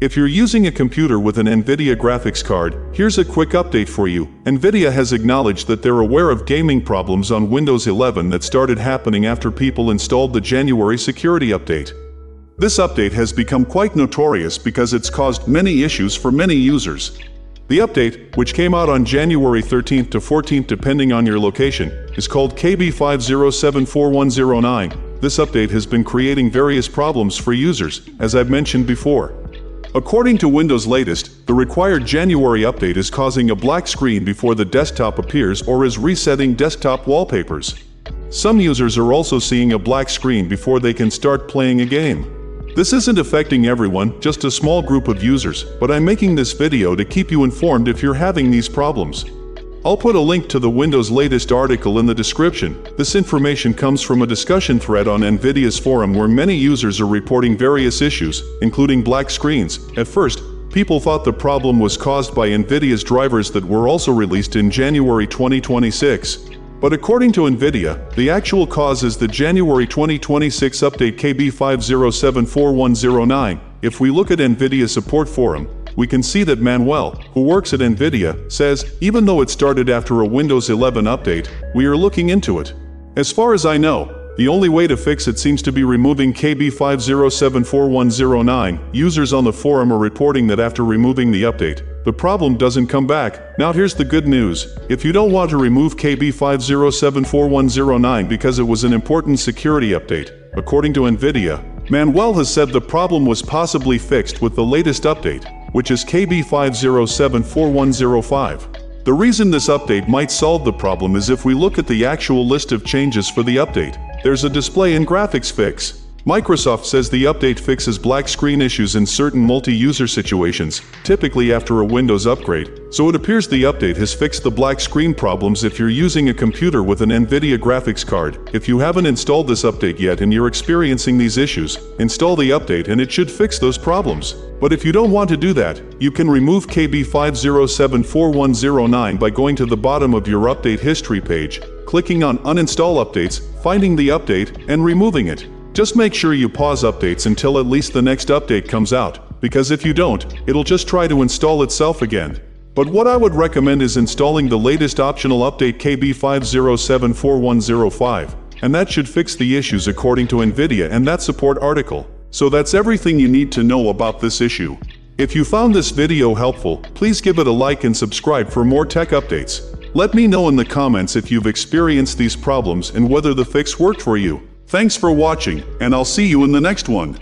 If you're using a computer with an Nvidia graphics card, here's a quick update for you. Nvidia has acknowledged that they're aware of gaming problems on Windows 11 that started happening after people installed the January security update. This update has become quite notorious because it's caused many issues for many users. The update, which came out on January 13th to 14th depending on your location, is called KB5074109. This update has been creating various problems for users, as I've mentioned before. According to Windows' latest, the required January update is causing a black screen before the desktop appears or is resetting desktop wallpapers. Some users are also seeing a black screen before they can start playing a game. This isn't affecting everyone, just a small group of users, but I'm making this video to keep you informed if you're having these problems. I'll put a link to the Windows' latest article in the description. This information comes from a discussion thread on Nvidia's forum where many users are reporting various issues, including black screens. At first, people thought the problem was caused by Nvidia's drivers that were also released in January 2026. But according to Nvidia, the actual cause is the January 2026 update KB5074109. If we look at Nvidia's support forum, we can see that Manuel, who works at Nvidia, says, even though it started after a Windows 11 update, we are looking into it. As far as I know, the only way to fix it seems to be removing KB5074109. Users on the forum are reporting that after removing the update, the problem doesn't come back. Now here's the good news. If you don't want to remove KB5074109 because it was an important security update, according to Nvidia, Manuel has said the problem was possibly fixed with the latest update, which is KB5074105. The reason this update might solve the problem is if we look at the actual list of changes for the update, there's a display and graphics fix. Microsoft says the update fixes black screen issues in certain multi-user situations, typically after a Windows upgrade, so it appears the update has fixed the black screen problems if you're using a computer with an Nvidia graphics card. If you haven't installed this update yet and you're experiencing these issues, install the update and it should fix those problems. But if you don't want to do that, you can remove KB5074109 by going to the bottom of your update history page, clicking on Uninstall Updates, finding the update, and removing it. Just make sure you pause updates until at least the next update comes out, because if you don't, it'll just try to install itself again. But what I would recommend is installing the latest optional update KB5074105, and that should fix the issues according to Nvidia and that support article. So that's everything you need to know about this issue. If you found this video helpful, please give it a like and subscribe for more tech updates. Let me know in the comments if you've experienced these problems and whether the fix worked for you. Thanks for watching, and I'll see you in the next one.